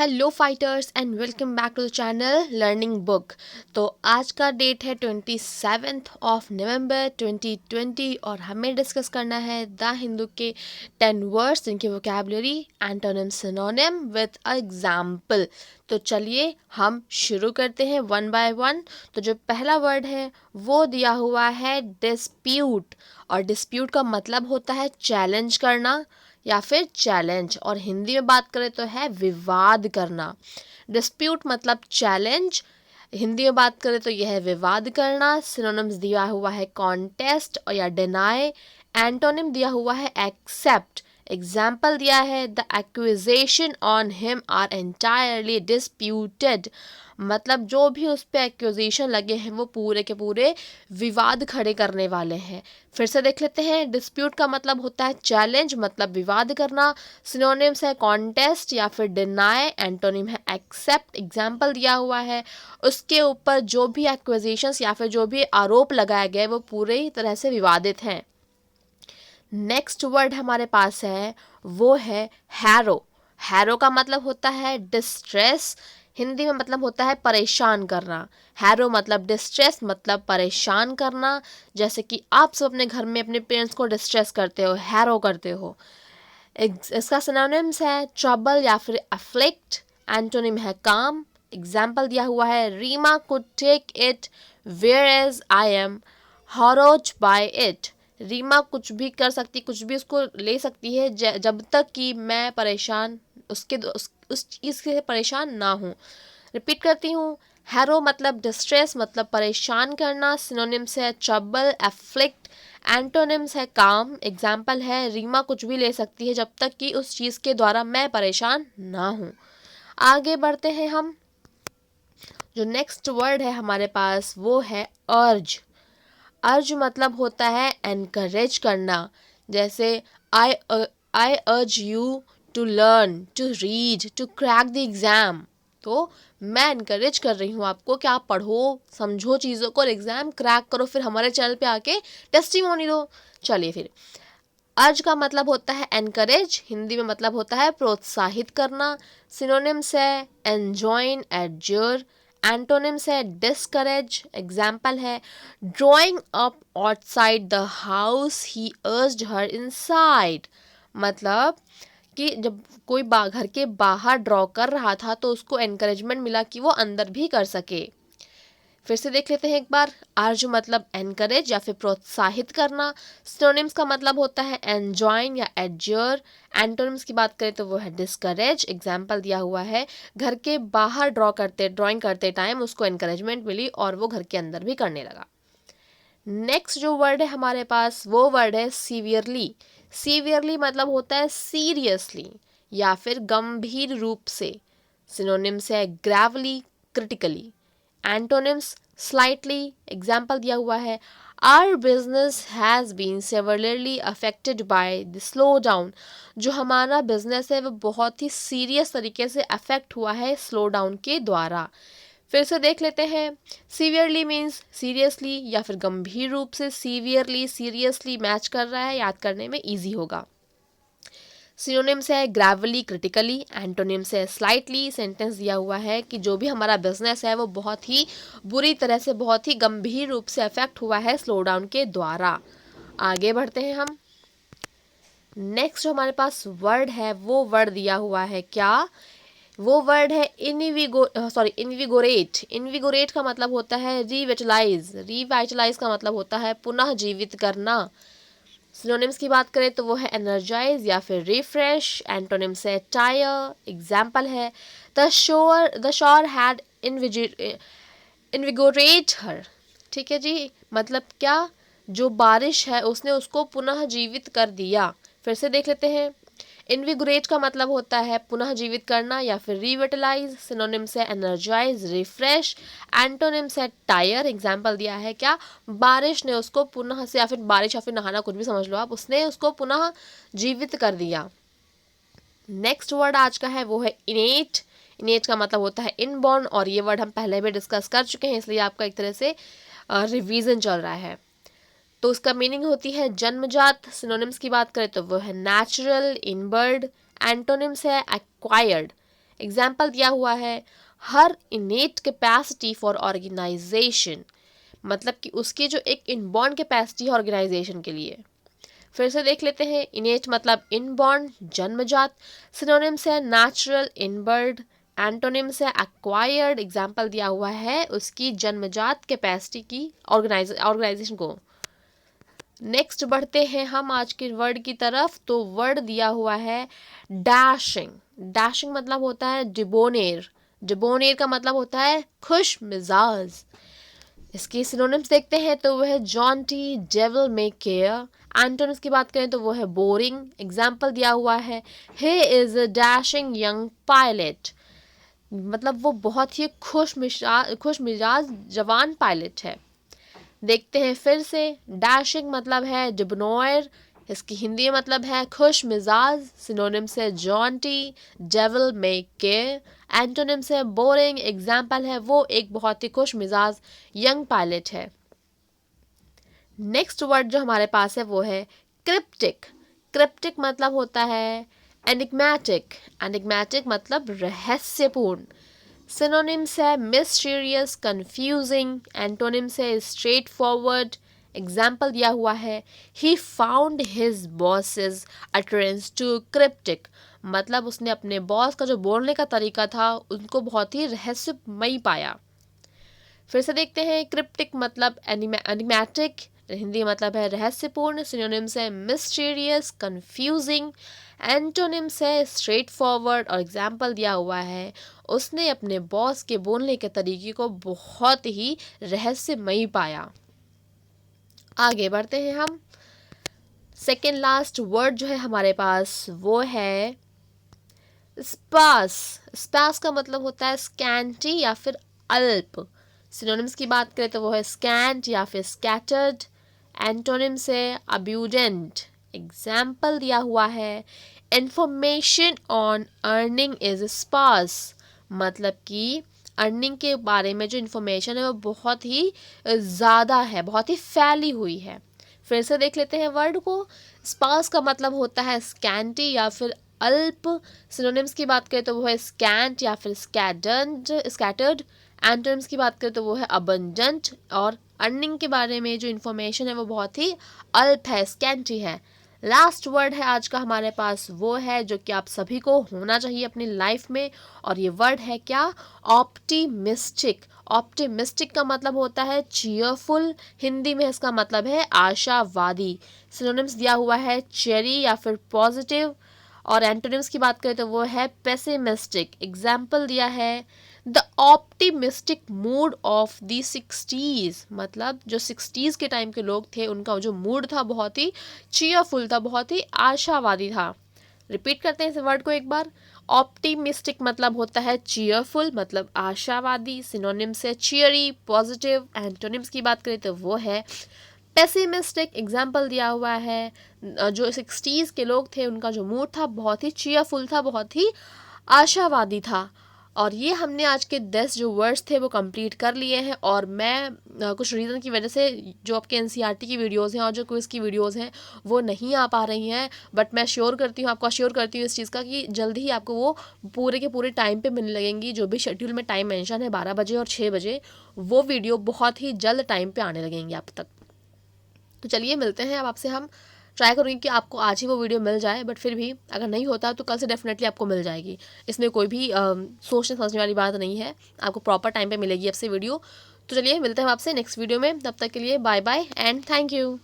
Hello fighters and welcome back to the channel learning book. तो आज का date है 27 नवंबर 2020 और हमें डिस्कस करना है द हिंदू के 10 वर्ड्स जिनकी vocabulary antonym synonym with example. तो चलिए हम शुरू करते हैं वन बाय वन। तो जो पहला वर्ड है वो दिया हुआ है डिस्प्यूट, और डिस्प्यूट का मतलब होता है चैलेंज करना या फिर चैलेंज, और हिंदी में बात करें तो है विवाद करना। डिस्प्यूट मतलब चैलेंज, हिंदी में बात करें तो यह है विवाद करना। सिनोनिम्स दिया हुआ है कॉन्टेस्ट और या डिनाई। एंटोनिम दिया हुआ है एक्सेप्ट। एग्जाम्पल दिया है the accusation on him are entirely disputed, मतलब जो भी उस पर एक्यूजेशन लगे हैं वो पूरे के पूरे विवाद खड़े करने वाले हैं। फिर से देख लेते हैं। डिस्प्यूट का मतलब होता है चैलेंज, मतलब विवाद करना। सिनोनिम्स है कॉन्टेस्ट या फिर डिनाई। एंटोनिम है एक्सेप्ट। एग्जाम्पल दिया हुआ है, उसके ऊपर जो भी एक्यूजेशंस या फिर जो भी आरोप लगाए गए वो पूरी तरह से विवादित हैं। नेक्स्ट वर्ड हमारे पास है वो है हैरो। हैरो का मतलब होता है डिस्ट्रेस, हिंदी में मतलब होता है परेशान करना। हैरो मतलब डिस्ट्रेस, मतलब परेशान करना। जैसे कि आप सब अपने घर में अपने पेरेंट्स को डिस्ट्रेस करते हो, हैरो करते हो। इसका सिनोनिम्स है ट्रबल या फिर अफ्लिक्ट। एंटोनिम है काम। एग्जाम्पल दिया हुआ है Reema could take it where as I am horrors by it. Reema कुछ भी कर सकती, कुछ भी उसको ले सकती है जब तक कि मैं परेशान उस चीज़ से परेशान ना हूँ। रिपीट करती हूँ। हैरो मतलब डिस्ट्रेस, मतलब परेशान करना। सिनोनिम्स है ट्रबल, एफ्लिक्ट। एंटोनिम्स है काम। एग्जाम्पल है रीमा कुछ भी ले सकती है जब तक कि उस चीज़ के द्वारा मैं परेशान ना हूँ। आगे बढ़ते हैं हम। जो नेक्स्ट वर्ड है हमारे पास वो है अर्ज। अर्ज मतलब होता है एनकरेज करना। जैसे I I urge you to learn, to read, to crack the exam. तो मैं इनकरेज कर रही हूँ आपको कि आप पढ़ो, समझो चीज़ों को और एग्ज़ाम क्रैक करो, फिर हमारे चैनल पे आके टेस्टिमोनी दो। चलिए फिर, अर्ज का मतलब होता है एनकरेज, हिंदी में मतलब होता है प्रोत्साहित करना। सिनोनिम्स है एंजॉइन, एडज्योर। एंटोनिम्स है डिस्करेज। एग्जाम्पल है drawing up outside the house he urged her inside, मतलब कि जब कोई घर के बाहर ड्रॉ कर रहा था तो उसको एनकरेजमेंट मिला कि वो अंदर भी कर सके। फिर से देख लेते हैं एक बार। अर्ज मतलब एनकरेज या फिर प्रोत्साहित करना। सिनोनिम्स का मतलब होता है एंजॉइन या एडज्योर। एंटोनिम्स की बात करें तो वो है डिस्करेज। एग्जाम्पल दिया हुआ है घर के बाहर ड्राइंग करते टाइम उसको एनकरेजमेंट मिली और वो घर के अंदर भी करने लगा। नेक्स्ट जो वर्ड है हमारे पास वो वर्ड है सीवियरली। सीवियरली मतलब होता है सीरियसली या फिर गंभीर रूप से। सिनोनिम्स है gravely, critically. Antonyms slightly. Example दिया हुआ है our business has been severely affected by the slow down, जो हमारा बिजनेस है वो बहुत ही सीरियस तरीके से अफेक्ट हुआ है स्लो डाउन के द्वारा। फिर से देख लेते हैं। सीवियरली मीन्स सीरियसली या फिर गंभीर रूप से। सीवियरली सीरियसली मैच कर रहा है, याद करने में ईजी होगा। सिनोनिम्स है ग्रेवली, क्रिटिकली। एंटोनिम्स है स्लाइटली। सेंटेंस दिया हुआ है कि जो भी हमारा बिजनेस है वो बहुत ही बुरी तरह से, बहुत ही गंभीर रूप से अफेक्ट हुआ है स्लो डाउन के द्वारा। आगे बढ़ते हैं हम। नेक्स्ट जो हमारे पास वर्ड है वो वर्ड दिया हुआ है क्या, वो वर्ड है इनविगोरेट। इनविगोरेट का मतलब होता है रिविटलाइज। रिवाइटलाइज का मतलब होता है पुनः जीवित करना। सिनोनिम्स की बात करें तो वो है एनर्जाइज या फिर रिफ्रेश। एंटोनिम्स है टायर। एग्जाम्पल है द शोर हैड इनविगोरेट हर। ठीक है जी, मतलब क्या, जो बारिश है उसने उसको पुनः जीवित कर दिया। फिर से देख लेते हैं। इनविगोरेट का मतलब होता है पुनः जीवित करना या फिर रिविटलाइज। सिनोनिम्स है एनर्जाइज, रिफ्रेश। एंटोनिम्स है टायर। एग्जाम्पल दिया है क्या, बारिश ने उसको पुनः से, या फिर बारिश या फिर नहाना कुछ भी समझ लो आप, उसने उसको पुनः जीवित कर दिया। नेक्स्ट वर्ड आज का है वो है इनेट। इनेट का मतलब होता है इनबॉर्न, और ये वर्ड हम पहले भी डिस्कस कर चुके हैं, इसलिए आपका एक तरह से रिवीजन चल रहा है। तो उसका मीनिंग होती है जन्मजात। सिनोनिम्स की बात करें तो वो है नेचुरल, इनबर्ड। एंटोनिम्स है एक्वायर्ड। एग्जाम्पल दिया हुआ है हर इनेट कैपेसिटी फॉर ऑर्गेनाइजेशन, मतलब कि उसकी जो एक इनबॉर्न कैपेसिटी है ऑर्गेनाइजेशन के लिए। फिर से देख लेते हैं, इनेट मतलब इनबॉर्न जन्मजात, सिनोनिम्स है नेचुरल इनबर्ड, एंटोनिम्स है एक्वायर्ड, एग्जाम्पल दिया हुआ है उसकी जन्मजात कैपेसिटी की ऑर्गेनाइजेशन को। नेक्स्ट बढ़ते हैं हम आज के वर्ड की तरफ, तो वर्ड दिया हुआ है डैशिंग। डैशिंग मतलब होता है डिबोनेर, डिबोनेर का मतलब होता है खुश मिजाज। इसकी सिनोनिम्स देखते हैं तो वह है Jonty, Devil May care. Antonyms की बात करें तो वो है बोरिंग, एग्जाम्पल दिया हुआ है he is a dashing young pilot, मतलब वो बहुत ही खुश मिजाज जवान पायलट है। देखते हैं फिर से, डैशिंग मतलब है डिबनोयर, इसकी हिंदी में मतलब है खुश मिजाज, सिनोनिम्स है Jonty, Devil May care, antonyms है बोरिंग, एग्जाम्पल है वो एक बहुत ही खुश मिजाज यंग पायलट है। नेक्स्ट वर्ड जो हमारे पास है वो है क्रिप्टिक। क्रिप्टिक मतलब होता है एनिग्मेटिक, एनिग्मेटिक मतलब रहस्यपूर्ण, सिनोनिम्स है मिस्टीरियस, कंफ्यूजिंग, एंटोनिम्स है स्ट्रेट फॉरवर्ड, एग्जाम्पल दिया हुआ है he found his boss's utterance too cryptic, मतलब उसने अपने बॉस का जो बोलने का तरीका था उनको बहुत ही रहस्यमयी पाया। फिर से देखते हैं, क्रिप्टिक मतलब एनिमेटिक, हिंदी मतलब है रहस्यपूर्ण, सिनोनिम्स है मिस्टीरियस, कंफ्यूजिंग, एंटोनिम्स है स्ट्रेट फॉरवर्ड, और एग्जाम्पल दिया हुआ है उसने अपने बॉस के बोलने के तरीके को बहुत ही रहस्यमयी पाया। आगे बढ़ते हैं हम, सेकेंड लास्ट वर्ड जो है हमारे पास वो है स्पास। स्पास का मतलब होता है स्कैंटी या फिर अल्प, सिनोनिम्स की बात करें तो वो है स्कैंट या फिर स्कैटर्ड, एंटोनिम्स है अब्यूडेंट, एग्जाम्पल दिया हुआ है information on earning is sparse, मतलब कि अर्निंग के बारे में जो इन्फॉर्मेशन है वो बहुत ही ज़्यादा है, बहुत ही फैली हुई है। फिर से देख लेते हैं वर्ड को, स्पार्स का मतलब होता है स्कैंटी या फिर अल्प, सिनोनिम्स की बात करें तो वो है स्कैंट या फिर स्कैटर्ड, एंटोनिम्स की बात करें तो वो है अबंडेंट, और अर्निंग के बारे में जो इन्फॉर्मेशन है वो बहुत ही अल्प है, स्कैंटी है। लास्ट वर्ड है आज का हमारे पास वो है जो कि आप सभी को होना चाहिए अपनी लाइफ में, और ये वर्ड है क्या, ऑप्टिमिस्टिक। ऑप्टिमिस्टिक का मतलब होता है चीयरफुल, हिंदी में इसका मतलब है आशावादी, सिनोनिम्स दिया हुआ है चेरी या फिर पॉजिटिव, और एंटोनिम्स की बात करें तो वो है पेसिमिस्टिक, एग्जाम्पल दिया है the optimistic mood off the 60s, मतलब जो 60s के टाइम के लोग थे उनका जो मूड था बहुत ही चीयरफुल था, बहुत ही आशावादी था। रिपीट करते हैं इस वर्ड को एक बार, ऑप्टिमिस्टिक मतलब होता है चीयरफुल, मतलब आशावादी, सिनोनिम्स है चीयरी, पॉजिटिव, एंटोनिम्स की बात करें तो वो है पेसिमिस्टिक, एग्जाम्पल दिया हुआ है जो 60s के लोग थे उनका जो मूड था बहुत ही चीयरफुल था, बहुत ही आशावादी था। और ये हमने आज के 10 जो वर्ड्स थे वो कंप्लीट कर लिए हैं, और मैं कुछ रीज़न की वजह से जो आपके एनसीईआरटी की वीडियोस हैं और जो क्विज़ की वीडियोस हैं वो नहीं आ पा रही हैं, बट मैं श्योर करती हूँ, आपको अश्योर करती हूँ इस चीज़ का कि जल्दी ही आपको वो पूरे के पूरे टाइम पे मिलने लगेंगी, जो भी शेड्यूल में टाइम मेंशन है 12 बजे और 6 बजे, वो वीडियो बहुत ही जल्द टाइम पे आने लगेंगी आप तक। तो चलिए मिलते हैं अब आपसे, हम ट्राई करूँगी कि आपको आज ही वो वीडियो मिल जाए, बट फिर भी अगर नहीं होता तो कल से डेफिनेटली आपको मिल जाएगी, इसमें कोई भी सोचने समझने वाली बात नहीं है, आपको प्रॉपर टाइम पे मिलेगी आपसे वीडियो। तो चलिए मिलते हैं आपसे नेक्स्ट वीडियो में, तब तक के लिए bye bye and thank you.